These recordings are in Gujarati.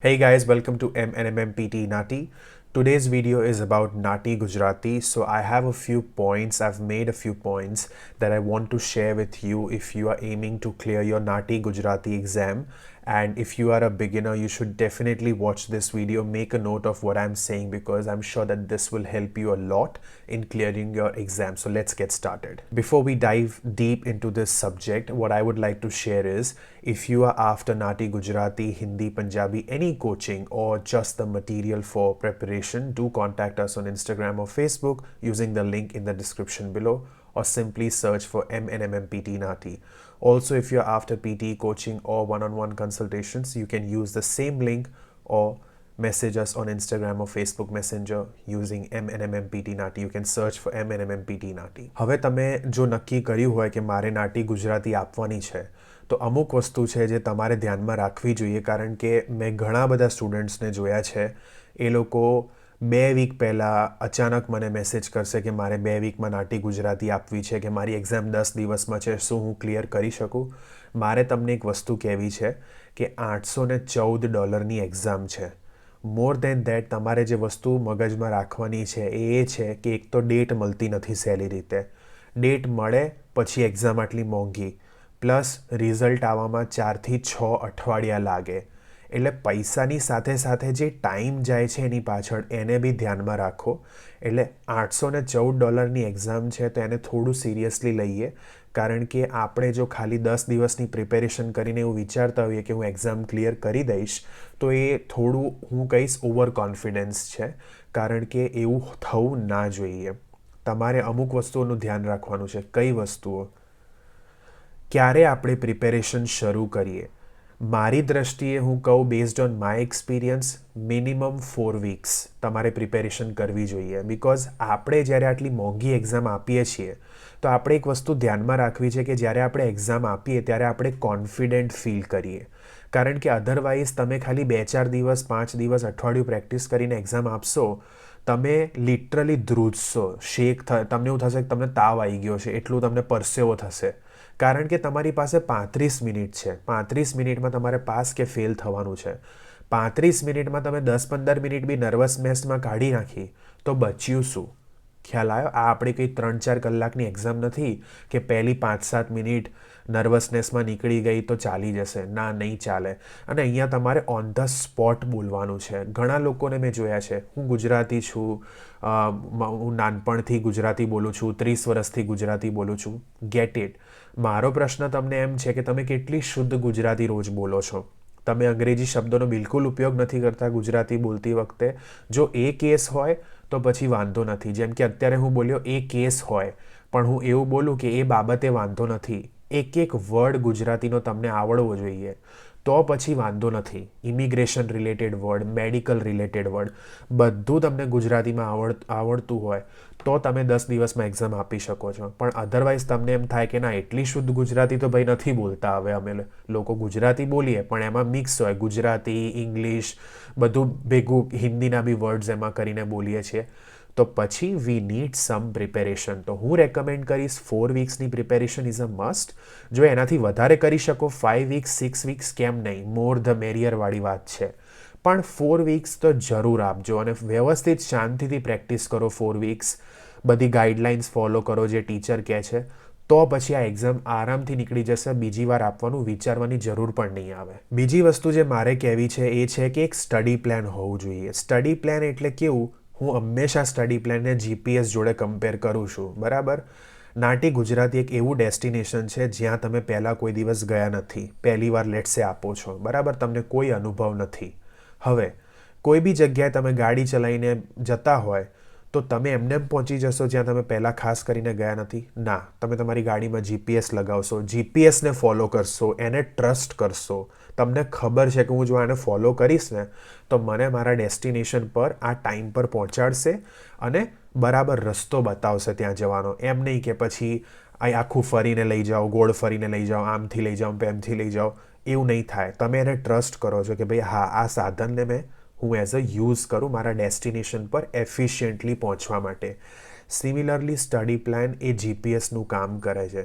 Hey guys, welcome to MNMMPT NAATI. Today's video is about NAATI Gujarati. So I have a few points, I've made a few points that I want to share with you if you are aiming to clear your NAATI Gujarati exam. And if you are a beginner, you should definitely watch this video, make a note of what I'm saying because I'm sure that this will help you a lot in clearing your exam. So let's get started. Before we dive deep into this subject, what I would like to share is if you are after NAATI Gujarati, Hindi, Punjabi, any coaching or just the material for preparation, do contact us on Instagram or Facebook using the link in the description below or simply search for MNMMPT NAATI. Also, if you're after PT coaching or one-on-one consultations, you can use the same link or message us on Instagram or Facebook Messenger using MNMMPT NAATI. You can search for MNMMPT NAATI. હવે તમે જો નક્કી કર્યું હોય કે મારે નાટી ગુજરાતી આપવાની છે તો અમુક વસ્તુ છે જે તમારે ધ્યાનમાં રાખવી જોઈએ કારણ કે મેં ઘણા બધા સ્ટુડન્ટ્સને જોયા છે એ લોકો 2 વીક પહેલાં અચાનક મને મેસેજ કરશે કે મારે 2 વીકમાં નાટી ગુજરાતી આપવી છે કે મારી એક્ઝામ 10 દિવસમાં છે શું હું ક્લિયર કરી શકું. મારે તમને એક વસ્તુ કહેવી છે કે $814ની એક્ઝામ છે. મોર દેન દેટ તમારે જે વસ્તુ મગજમાં રાખવાની છે એ છે કે એક તો ડેટ મળતી નથી સહેલી રીતે. ડેટ મળે પછી એક્ઝામ આટલી મોંઘી પ્લસ રિઝલ્ટ આવવામાં 4થી 6 અઠવાડિયા લાગે. એટલે પૈસાની સાથે સાથે જે ટાઈમ જાય છે એની પાછળ એને બી ધ્યાનમાં રાખો. એટલે $814ની એક્ઝામ છે તો એને થોડું સિરિયસલી લઈએ કારણ કે આપણે જો ખાલી 10 દિવસની પ્રિપેરેશન કરીને એવું વિચારતા હોઈએ કે હું એક્ઝામ ક્લિયર કરી દઈશ તો એ થોડું હું કહીશ ઓવર કોન્ફિડન્સ છે કારણ કે એવું થવું ના જોઈએ. તમારે અમુક વસ્તુઓનું ધ્યાન રાખવાનું છે. કઈ વસ્તુઓ? ક્યારે આપણે પ્રિપેરેશન શરૂ કરીએ? મારી દ્રષ્ટિએ હું કહું based on my experience minimum 4 weeks તમારે પ્રિપેરેશન કરવી જોઈએ બિકોઝ આપણે જ્યારે આટલી મોંઘી એક્ઝામ આપીએ છીએ તો આપણે એક વસ્તુ ધ્યાનમાં રાખવી છે કે જ્યારે આપણે એક્ઝામ આપીએ ત્યારે આપણે કોન્ફિડન્ટ ફીલ કરીએ કારણ કે અધરવાઇઝ તમે ખાલી 2-4 દિવસ 5 દિવસ અઠવાડિયું પ્રેક્ટિસ કરીને એક્ઝામ આપશો તમે લિટરલી ધ્રુજશો તમને એવું થશે કે તમને તાવ આવી ગયો છે એટલું તમને પરસેવો થશે કારણ કે તમારી પાસે 35 મિનિટ છે. 35 મિનિટમાં તમારે પાસ કે ફેલ થવાનું છે. 35 મિનિટમાં તમે 10-15 મિનિટ બી નર્વસનેસમાં કાઢી નાખી તો બચ્યું શું? ખ્યાલ આવ્યો? આ આપણી કંઈ 3-4 કલાકની એક્ઝામ નથી કે પહેલી 5-7 મિનિટ નર્વસનેસમાં નીકળી ગઈ તો ચાલી જશે. ના, નહીં ચાલે. અને અહીંયા તમારે ઓન ધ સ્પોટ બોલવાનું છે. ઘણા લોકોને મેં જોયા છે. હું ગુજરાતી છું, હું નાનપણથી ગુજરાતી બોલું છું, 30 વર્ષથી ગુજરાતી બોલું છું. Get it. મારો પ્રશ્ન તમને એમ છે કે તમે કેટલી શુદ્ધ ગુજરાતી રોજ બોલો છો? તમે અંગ્રેજી શબ્દોનો બિલકુલ ઉપયોગ નથી કરતા ગુજરાતી બોલતી વખતે? જો એ કેસ હોય તો પછી વાંધો નથી. જેમ કે અત્યારે હું બોલ્યો એ કેસ હોય પણ હું એવું બોલું કે એ બાબતે વાંધો નથી. એક વર્ડ ગુજરાતીનો તમને આવડવો જોઈએ તો પછી વાંધો નથી. Immigration related word, medical related word બધું તમને ગુજરાતીમાં આવડતું હોય તો તમે 10 દિવસમાં એક્ઝામ આપી શકો છો. પણ અધરવાઇઝ તમને એમ થાય કે ના એટલી શુદ્ધ ગુજરાતી તો ભાઈ નથી બોલતા. હવે અમે લોકો ગુજરાતી બોલીએ પણ એમાં મિક્સ હોય ગુજરાતી, ઇંગ્લિશ બધું ભેગું, હિન્દીના બી વર્ડ્સ એમાં કરીને બોલીએ છીએ તો પછી વી નીડ સમ પ્રિપેરેશન. તો હું રેકમેન્ડ કરીશ 4 વીક્સની પ્રિપેરેશન ઇઝ અ મસ્ટ. જો એનાથી વધારે કરી શકો 5 વીક્સ 6 વીક્સ કેમ નહીં, મોર ધ મેરિયર વાળી વાત છે. પણ 4 વીક્સ તો જરૂર આપજો અને વ્યવસ્થિત શાંતિથી પ્રેક્ટિસ કરો 4 વીક્સ. બધી ગાઈડલાઇન્સ ફોલો કરો જે ટીચર કહે છે તો પછી આ એક્ઝામ આરામથી નીકળી જશે. બીજી વાર આપવાનું વિચારવાની જરૂર પણ નહીં આવે. બીજી વસ્તુ જે મારે કહેવી છે એ છે કે એક સ્ટડી પ્લાન હોવું જોઈએ. સ્ટડી પ્લાન એટલે કેવું? હું હંમેશા સ્ટડી પ્લાનને જીપીએસ જોડે કમ્પેર કરું છું. બરાબર? નાટી ગુજરાતી એક એવું ડેસ્ટિનેશન છે જ્યાં તમે પહેલાં કોઈ દિવસ ગયા નથી, પહેલી વાર લેટ્સે આપો છો. બરાબર? તમને કોઈ અનુભવ નથી. હવે કોઈ બી જગ્યાએ તમે ગાડી ચલાવીને જતા હોય તો તમે એમને પહોંચી જશો જ્યાં તમે પહેલાં ખાસ કરીને ગયા નથી? ના, તમે તમારી ગાડીમાં જીપીએસ લગાવશો, જીપીએસને ફોલો કરશો, એને ટ્રસ્ટ કરશો. તમને ખબર છે કે હું જો આને ફોલો કરીશ ને તો મને મારા ડેસ્ટિનેશન પર આ ટાઈમ પર પહોંચાડશે અને બરાબર રસ્તો બતાવશે ત્યાં જવાનો. એમ નહીં કે પછી આખું ફરીને લઈ જાઓ, ગોળ ફરીને લઈ જાઓ, આમથી લઈ જાઓ, પેમથી લઈ જાઓ. એવું નહીં થાય. તમે એને ટ્રસ્ટ કરો છો કે ભાઈ હા આ સાધનને હું એઝ અ યુઝ કરું મારા ડેસ્ટિનેશન પર એફિશિયન્ટલી પહોંચવા માટે. સિમિલરલી સ્ટડી પ્લાન એ જીપીએસનું કામ કરે છે.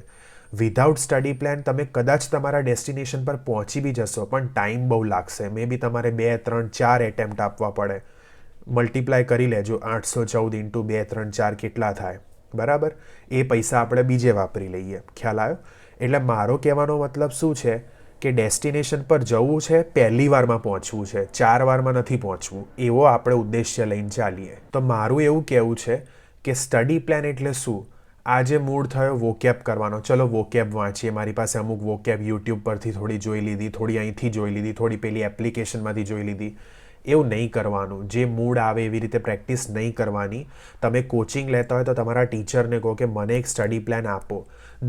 વિધાઉટ સ્ટડી પ્લાન તમે કદાચ તમારા ડેસ્ટિનેશન પર પહોંચી બી જશો, પણ ટાઈમ બહુ લાગશે. મે બી તમારે 2, 3, 4 એટેમ્પ્ટ આપવા પડે. મલ્ટીપ્લાય કરી લેજો 814 ઇન્ટુ 2, 3, 4 કેટલા થાય, બરાબર? એ પૈસા આપણે બીજે વાપરી લઈએ. ખ્યાલ આવ્યો? એટલે મારો કહેવાનો મતલબ શું છે કે ડેસ્ટિનેશન પર જવું છે, પહેલી વારમાં પહોંચવું છે, 4 વારમાં નથી પહોંચવું. એવો આપણે ઉદ્દેશ્ય લઈને ચાલીએ. તો મારું એવું કહેવું છે કે સ્ટડી પ્લાન એટલે શું? આજે મૂડ થયો વોકેબ કરવાનો, ચલો વોકેબ વાંચીએ. મારી પાસે અમુક વોકેબ યુટ્યુબ પરથી થોડી જોઈ લીધી, થોડી અહીંથી જોઈ લીધી, થોડી પેલી એપ્લિકેશનમાંથી જોઈ લીધી. એવું નહીં કરવાનું. જે મૂડ આવે એવી રીતે પ્રેક્ટિસ નહીં કરવાની. તમે કોચિંગ લેતા હોય તો તમારા ટીચરને કહો કે મને એક સ્ટડી પ્લાન આપો.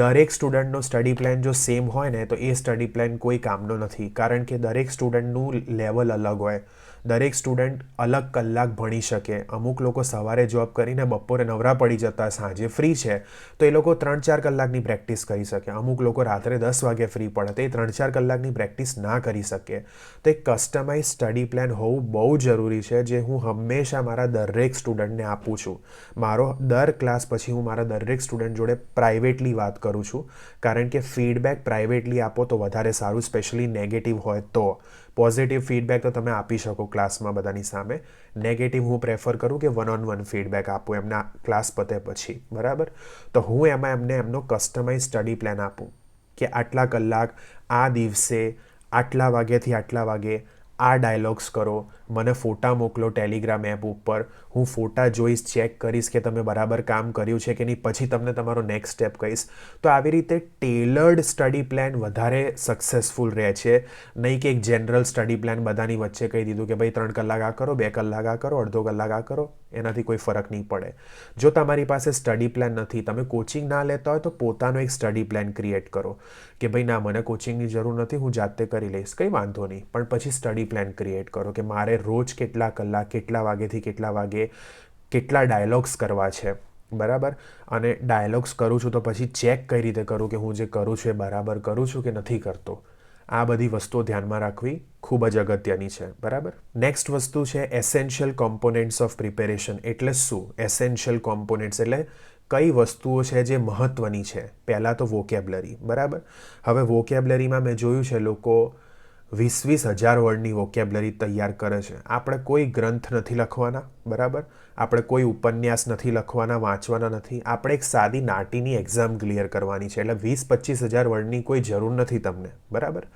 દરેક સ્ટુડન્ટનો સ્ટડી પ્લાન જો સેમ હોય ને તો એ સ્ટડી પ્લાન કોઈ કામનો નથી, કારણ કે દરેક સ્ટુડન્ટનું લેવલ અલગ હોય. દરેક સ્ટુડન્ટ અલગ કલાક ભણી શકે. અમુક લોકો સવારે જોબ કરીને બપોરે નવરા પડી જતા, સાંજે ફ્રી છે તો એ લોકો 3-4 કલાકની પ્રેક્ટિસ કરી શકે. અમુક લોકો રાત્રે 10 વાગે ફ્રી પડે તો એ 3-4 કલાકની પ્રેક્ટિસ ના કરી શકે. તો એક કસ્ટમાઇઝ સ્ટડી પ્લાન હોવું બહુ જરૂરી છે, જે હું હંમેશા મારા દરેક સ્ટુડન્ટને આપું છું. મારો દર ક્લાસ પછી હું મારા દરેક સ્ટુડન્ટ જોડે પ્રાઇવેટલી વાત કરું છું, કારણ કે ફીડબેક પ્રાઇવેટલી આપો તો વધારે સારું, સ્પેશિયલી નેગેટિવ હોય તો. પોઝિટિવ ફીડબેક તો તમે આપી શકો ક્લાસમાં બધાની સામે. નેગેટિવ હું પ્રેફર કરું કે 1-on-1 ફીડબેક આપું એમના ક્લાસ પતે પછી, બરાબર? તો હું એમાં એમને એમનો કસ્ટમાઇઝ સ્ટડી પ્લાન આપું કે આટલા કલાક આ દિવસે આટલા વાગ્યાથી આટલા વાગે આ ડાયલોગ્સ કરો, મને ફોટા મોકલો ટેલિગ્રામ એપ ઉપર, હું ફોટા જોઈશ, ચેક કરીશ કે તમે બરાબર કામ કર્યું છે કે નહીં, પછી તમને તમારો નેક્સ્ટ સ્ટેપ કહીશ. તો આવી રીતે ટેલર્ડ સ્ટડી પ્લાન વધારે સક્સેસફુલ રહે છે, નહીં કે એક જનરલ સ્ટડી પ્લાન બધાની વચ્ચે કહી દીધું કે ભાઈ 3 કલાક આ કરો, 2 કલાક આ કરો, અડધો કલાક આ કરો. એનાથી કોઈ ફરક નહીં પડે. જો તમારી પાસે સ્ટડી પ્લાન નથી, તમે કોચિંગ ના લેતા હોય તો પોતાનો એક સ્ટડી પ્લાન ક્રિએટ કરો કે ભાઈ ના, મને કોચિંગની જરૂર નથી, હું જાતે કરી લઈશ, કંઈ વાંધો નહીં. પણ પછી સ્ટડી પ્લાન ક્રિએટ કરો કે મારે રોજ કેટલા કલાક, કેટલા વાગ્યાથી કેટલા વાગે કેટલા ડાયલોગ્સ કરવા છે, બરાબર? અને ડાયલોગ્સ કરું છું તો પછી ચેક કઈ રીતે કરું કે હું જે કરું છું એ બરાબર કરું છું કે નથી કરતો. આ બધી વસ્તુઓ ધ્યાનમાં રાખવી ખૂબ જ અગત્યની છે, બરાબર? નેક્સ્ટ વસ્તુ છે એસેન્શિયલ કોમ્પોનેન્ટ્સ ઓફ પ્રિપેરેશન. એટલે શું એસેન્શિયલ કોમ્પોનેન્ટ્સ? એટલે કઈ વસ્તુઓ છે જે મહત્ત્વની છે. પહેલાં તો વોકેબ્લરી, બરાબર? હવે વોકેબ્લરીમાં મેં જોયું છે લોકો 20-20 હજાર વર્ડની વોકેબ્લરી તૈયાર કરે છે. આપણે કોઈ ગ્રંથ નથી લખવાના, બરાબર? આપણે કોઈ ઉપન્યાસ નથી લખવાના, વાંચવાના નથી. આપણે એક સાદી નાટીની એક્ઝામ ક્લિયર કરવાની છે, એટલે 20-25 હજાર વર્ડની કોઈ જરૂર નથી તમને, બરાબર?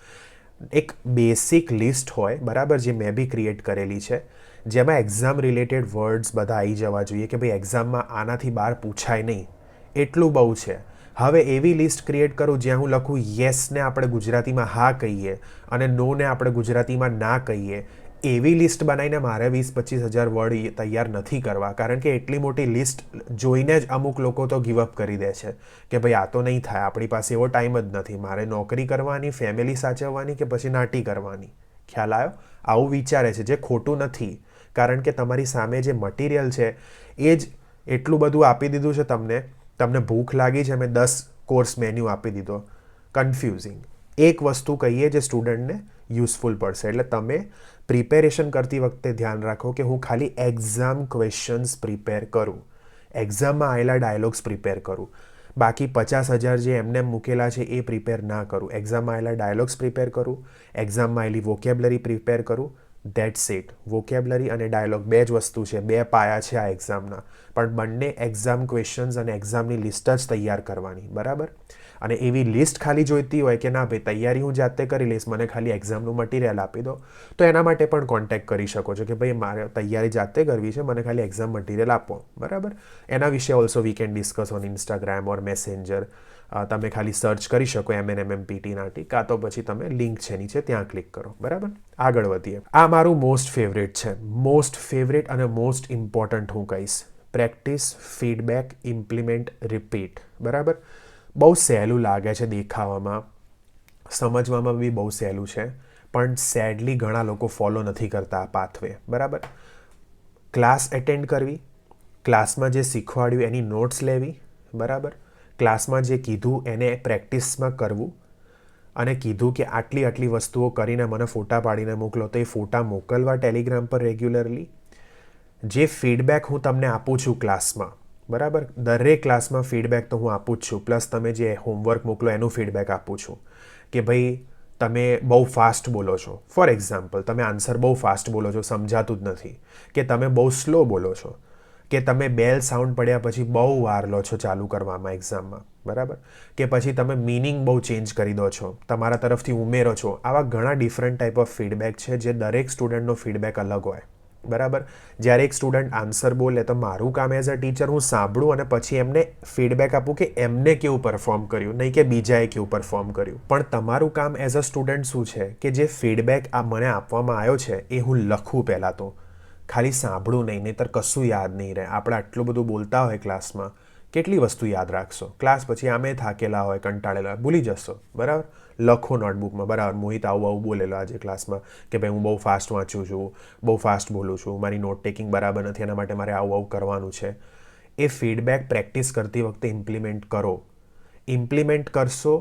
એક બેસિક લિસ્ટ હોય, બરાબર, જે મેં બી ક્રિએટ કરેલી છે, જેમાં એક્ઝામ રિલેટેડ વર્ડ્સ બધા આવી જવા જોઈએ કે ભાઈ એક્ઝામમાં આનાથી બહાર પૂછાય નહીં, એટલું બહુ છે. હવે એવી લિસ્ટ ક્રિએટ કરું જ્યાં હું લખું યસને આપણે ગુજરાતીમાં હા કહીએ અને નોને આપણે ગુજરાતીમાં ના કહીએ. એવી લિસ્ટ બનાવીને મારે 20-25 હજાર વર્ડ તૈયાર નથી કરવા, કારણ કે એટલી મોટી લિસ્ટ જોઈને જ અમુક લોકો તો ગિવઅપ કરી દે છે કે ભાઈ આ તો નહીં થાય, આપણી પાસે એવો ટાઈમ જ નથી, મારે નોકરી કરવાની, ફેમિલી સાચવવાની કે પછી નાટી કરવાની. ખ્યાલ આવ્યો? આવું વિચારે છે, જે ખોટું નથી, કારણ કે તમારી સામે જે મટીરિયલ છે એ જ એટલું બધું આપી દીધું છે તમને. તમને ભૂખ લાગી છે, મેં 10 કોર્સ મેન્યુ આપી દીધો. કન્ફ્યુઝિંગ. એક વસ્તુ કહીએ જે સ્ટુડન્ટને યુઝફુલ પડશે. એટલે તમે પ્રિપેરેશન કરતી વખતે ધ્યાન રાખો કે હું ખાલી એક્ઝામ ક્વેશ્ચન્સ પ્રિપેર કરું, એક્ઝામમાં આવેલા ડાયલોગ્સ પ્રિપેર કરું. બાકી 50,000 જે એમને મૂકેલા છે એ પ્રિપેર ના કરું. એક્ઝામમાં આવેલા ડાયલોગ્સ પ્રિપેર કરું, એક્ઝામમાં આવેલી વોકેબ્લરી પ્રિપેર કરું. That's it. વોકેબ્લરી અને ડાયલોગ 2 જ વસ્તુ છે, 2 પાયા છે આ એક્ઝામના. પણ બંને એક્ઝામ ક્વેશ્ચન્સ અને એક્ઝામની લિસ્ટ જ તૈયાર કરવાની, બરાબર? અને એવી લિસ્ટ ખાલી જોઈતી હોય કે ના ભાઈ તૈયારી હું જાતે કરી લઈશ, મને ખાલી એક્ઝામનું મટીરિયલ આપી દો, તો એના માટે પણ કોન્ટેક્ટ કરી શકો છો કે ભાઈ મારે તૈયારી જાતે કરવી છે, મને ખાલી એક્ઝામ મટીરિયલ આપો, બરાબર? એના વિશે also we can discuss on Instagram or messenger. તમે ખાલી સર્ચ કરી શકો NAATC નાટી, કાં તો પછી તમે લિંક છે નીચે ત્યાં ક્લિક કરો, બરાબર? આગળ વધીએ. આ મારું મોસ્ટ ફેવરેટ છે, મોસ્ટ ફેવરેટ અને મોસ્ટ ઇમ્પોર્ટન્ટ હું કહીશ. પ્રેક્ટિસ, ફીડબેક, ઇમ્પ્લિમેન્ટ, રિપીટ, બરાબર? બહુ સહેલું લાગે છે દેખાવામાં, સમજવામાં બી બહુ સહેલું છે, પણ સેડલી ઘણા લોકો ફોલો નથી કરતા આ પાથવે, બરાબર? ક્લાસ એટેન્ડ કરવી, ક્લાસમાં જે શીખવાડ્યું એની નોટ્સ લેવી, બરાબર? ક્લાસમાં જે કીધું એને પ્રેક્ટિસમાં કરવું, અને કીધું કે આટલી આટલી વસ્તુઓ કરીને મને ફોટા પાડીને મોકલો, તો એ ફોટા મોકલવા ટેલિગ્રામ પર રેગ્યુલરલી. જે ફીડબેક હું તમને આપું છું ક્લાસમાં, બરાબર. દરેક ક્લાસમાં ફીડબેક તો હું આપું જ છું, પ્લસ તમે જે હોમવર્ક મોકલો એનું ફીડબેક આપું છું કે ભાઈ તમે બહુ ફાસ્ટ બોલો છો. ફોર એક્ઝામ્પલ, તમે આન્સર બહુ ફાસ્ટ બોલો છો, સમજાતું જ નથી, કે તમે બહુ સ્લો બોલો છો, કે તમે બેલ સાઉન્ડ પડ્યા પછી બહુ વાર લો છો ચાલુ કરવામાં એક્ઝામમાં, બરાબર, કે પછી તમે મિનિંગ બહુ ચેન્જ કરી દો છો, તમારા તરફથી ઉમેરો છો. આવા ઘણા ડિફરન્ટ ટાઈપ ઓફ ફીડબેક છે જે દરેક સ્ટુડન્ટનો ફીડબેક અલગ હોય, બરાબર. જ્યારે એક સ્ટુડન્ટ આન્સર બોલે તો મારું કામ એઝ અ ટીચર હું સાંભળું અને પછી એમને ફીડબેક આપું કે એમને કેવું પરફોર્મ કર્યું, નહીં કે બીજાએ કેવું પરફોર્મ કર્યું. પણ તમારું કામ એઝ અ સ્ટુડન્ટ શું છે કે જે ફીડબેક મને આપવામાં આવ્યો છે એ હું લખું પહેલાં તો, ખાલી સાંભળું નહીં, નહીંતર કશું યાદ નહીં રહે. આપણે આટલું બધું બોલતા હોય ક્લાસમાં, કેટલી વસ્તુ યાદ રાખશો? ક્લાસ પછી આમે થાકેલા હોય, કંટાળેલા હોય, ભૂલી જશો, બરાબર. લખો નોટબુકમાં, બરાબર, મોહિત આવું બોલેલો આજે ક્લાસમાં કે ભાઈ હું બહુ ફાસ્ટ વાંચું છું, બહુ ફાસ્ટ બોલું છું, મારી નોટ ટેકિંગ બરાબર નથી, એના માટે મારે આવું કરવાનું છે. એ ફીડબેક પ્રેક્ટિસ કરતી વખતે ઇમ્પ્લિમેન્ટ કરો. ઇમ્પ્લિમેન્ટ કરશો,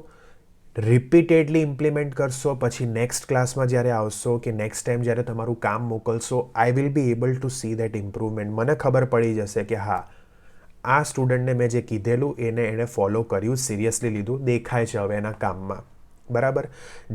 રિપીટેડલી ઇમ્પ્લિમેન્ટ કરશો, પછી નેક્સ્ટ ક્લાસમાં જ્યારે આવશો કે નેક્સ્ટ ટાઈમ જ્યારે તમારું કામ મોકલશો, I will be able to see that improvement. મને ખબર પડી જશે કે હા, આ સ્ટુડન્ટને મેં જે કીધેલું એણે ફોલો કર્યું, સિરિયસલી લીધું, દેખાય છે હવે એના કામમાં, બરાબર.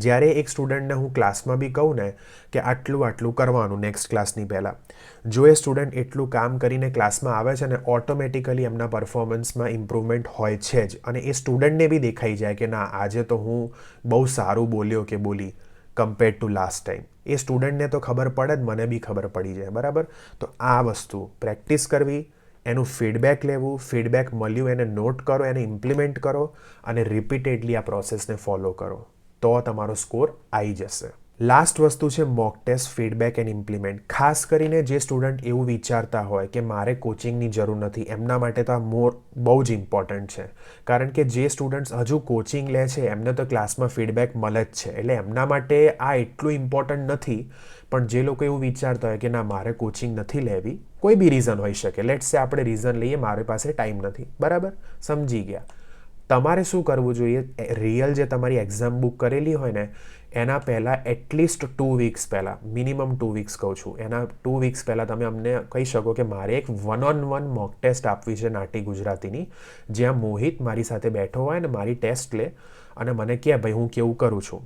જ્યારે એક સ્ટુડન્ટને હું ક્લાસમાં બી કહું ને કે આટલું કરવાનું નેક્સ્ટ ક્લાસની પહેલાં, જો એ સ્ટુડન્ટ એટલું કામ કરીને ક્લાસમાં આવે છે ને, ઓટોમેટિકલી એમના પરફોર્મન્સમાં ઇમ્પ્રુવમેન્ટ હોય છે જ. અને એ સ્ટુડન્ટને બી દેખાઈ જાય કે ના, આજે તો હું બહુ સારું બોલ્યો કે બોલી કમ્પેર્ડ ટુ લાસ્ટ ટાઈમ. એ સ્ટુડન્ટને તો ખબર પડે જ, મને બી ખબર પડી જાય, બરાબર. તો આ વસ્તુ પ્રેક્ટિસ કરવી, એનું ફીડબેક લેવું, ફીડબેક મળ્યું એને નોટ કરો, એને ઇમ્પ્લિમેન્ટ કરો અને રિપીટેડલી આ પ્રોસેસને ફોલો કરો, તો તમારો સ્કોર આવી જશે. લાસ્ટ વસ્તુ છે mock test, feedback and implement. ખાસ કરીને જે સ્ટુડન્ટ એવું વિચારતા હોય કે મારે કોચિંગની જરૂર નથી, એમના માટે તો આ બહુ જ ઇમ્પોર્ટન્ટ છે. કારણ કે જે સ્ટુડન્ટ્સ હજુ કોચિંગ લે છે એમને તો ક્લાસમાં ફીડબેક મળે જ છે, એટલે એમના માટે આ એટલું ઇમ્પોર્ટન્ટ નથી. પણ જે લોકો એવું વિચારતા હોય કે ના, મારે કોચિંગ નથી લેવી, કોઈ બી રીઝન હોઈ શકે, લેટ્સ સે આપણે રીઝન લઈએ મારી પાસે ટાઈમ નથી, બરાબર, સમજી ગયા. તમારે શું કરવું જોઈએ? રિયલ જે તમારી એક્ઝામ બુક કરેલી હોય ને એના પહેલાં એટલીસ્ટ 2 વીક્સ પહેલાં, મિનિમમ 2 વીક્સ કહું છું, એના 2 વીક્સ પહેલાં તમે અમને કહી શકો કે મારે એક 1-on-1 મોક ટેસ્ટ આપવી છે નાટી ગુજરાતીની, જ્યાં મોહિત મારી સાથે બેઠો હોય ને મારી ટેસ્ટ લે અને મને કહે ભાઈ હું કેવું કરું છું.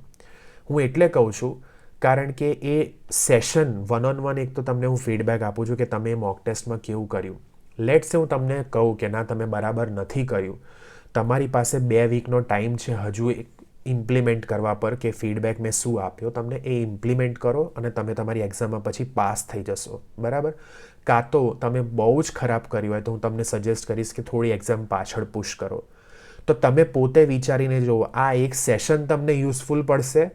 હું એટલે કહું છું કારણ કે એ સેશન 1-on-1 એક તો તમને હું ફીડબેક આપું છું કે તમે મોક ટેસ્ટમાં કેવું કર્યું. લેટ્સ સે હું તમને કહું કે ના, તમે બરાબર નથી કર્યું, તમારી પાસે 2 વીકનો ટાઈમ છે હજુ ઇમ્પ્લિમેન્ટ કરવા પર કે ફીડબેક મેં શું આપ્યો તમને, એ ઇમ્પ્લિમેન્ટ કરો અને તમે તમારી એક્ઝામમાં પછી પાસ થઈ જશો, બરાબર. કાં તો તમે બહુ જ ખરાબ કર્યું હોય તો હું તમને સજેસ્ટ કરીશ કે થોડી એક્ઝામ પાછળ પુશ કરો. તો તમે પોતે વિચારીને જુઓ, આ એક સેશન તમને યુઝફુલ પડશે,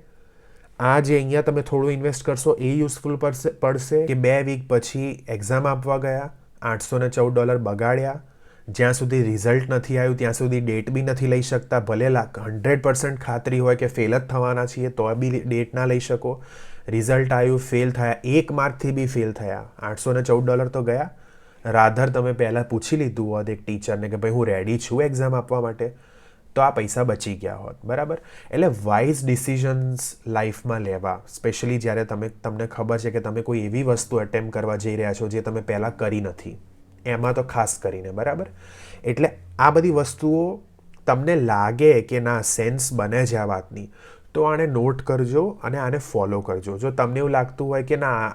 આ જે અહીંયા તમે થોડું ઇન્વેસ્ટ કરશો એ યુઝફુલ પડશે, કે 2 વીક પછી એક્ઝામ આપવા ગયા, $814 બગાડ્યા, જ્યાં સુધી રિઝલ્ટ નથી આવ્યું ત્યાં સુધી ડેટ બી નથી લઈ શકતા, ભલે 100% ખાતરી હોય કે ફેલ જ થવાના છીએ તો બી ડેટ ના લઈ શકો. રિઝલ્ટ આવ્યું, ફેલ થયા, 1 માર્કથી બી ફેલ થયા, $814 તો ગયા. રાધર તમે પહેલાં પૂછી લીધું હોત એક ટીચરને કે ભાઈ હું રેડી છું એક્ઝામ આપવા માટે, તો આ પૈસા બચી ગયા હોત, બરાબર. એટલે વાઇઝ ડિસિઝન્સ લાઈફમાં લેવા, સ્પેશિયલી જ્યારે તમને ખબર છે કે તમે કોઈ એવી વસ્તુ અટેમ્પ્ટ કરવા જઈ રહ્યા છો જે તમે પહેલાં કરી નથી, એમાં તો ખાસ કરીને, બરાબર. એટલે આ બધી વસ્તુઓ તમને લાગે કે ના સેન્સ બને છે આ વાતની, તો આને નોટ કરજો અને આને ફોલો કરજો. જો તમને એવું લાગતું હોય કે ના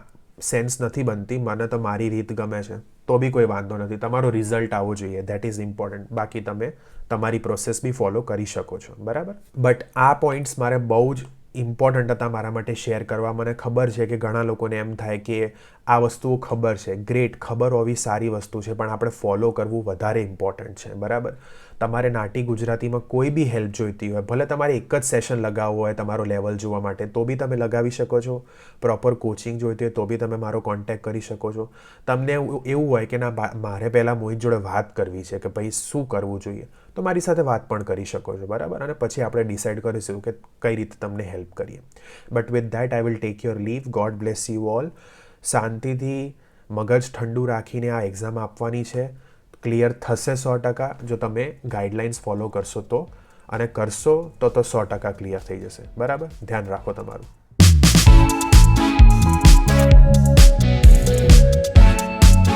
સેન્સ નથી બનતી, મને તો મારી રીત ગમે છે, તો બી કોઈ વાંધો નથી, તમારો રિઝલ્ટ આવવો જોઈએ, દેટ ઇઝ ઇમ્પોર્ટન્ટ. બાકી તમે તમારી પ્રોસેસ બી ફોલો કરી શકો છો, બરાબર. બટ આ પોઈન્ટ્સ મારે બહુ જ ઇમ્પોર્ટન્ટ હતા મારા માટે શેર કરવા. મને ખબર છે કે ઘણા લોકોને એમ થાય કે આ વસ્તુઓ ખબર છે, ગ્રેટ, ખબર હોવી સારી વસ્તુ છે, પણ આપણે ફોલો કરવું વધારે ઇમ્પોર્ટન્ટ છે, બરાબર. તમારે નાટી ગુજરાતીમાં કોઈ બી હેલ્પ જોઈતી હોય, ભલે તમારે એક જ સેશન લગાવવો હોય તમારો લેવલ જોવા માટે, તો બી તમે લગાવી શકો છો. પ્રોપર કોચિંગ જોઈતી હોય તો બી તમે મારો કોન્ટેક્ટ કરી શકો છો. તમને એવું હોય કે ના મારે પહેલાં મોહિત જોડે વાત કરવી છે કે ભાઈ શું કરવું જોઈએ, તો મારી સાથે વાત પણ કરી શકો છો, બરાબર. અને પછી આપણે ડિસાઇડ કરીશું કે કઈ રીતે તમને હેલ્પ કરીએ. But with that I will take your leave. God bless you all. શાંતિથી મગજ ઠંડુ રાખીને આ એક્ઝામ આપવાની છે. ક્લિયર થશે 100%, જો તમે ગાઈડલાઇન્સ ફોલો કરશો તો, અને કરશો તો 100% ક્લિયર થઈ જશે, બરાબર. ધ્યાન રાખો તમારું.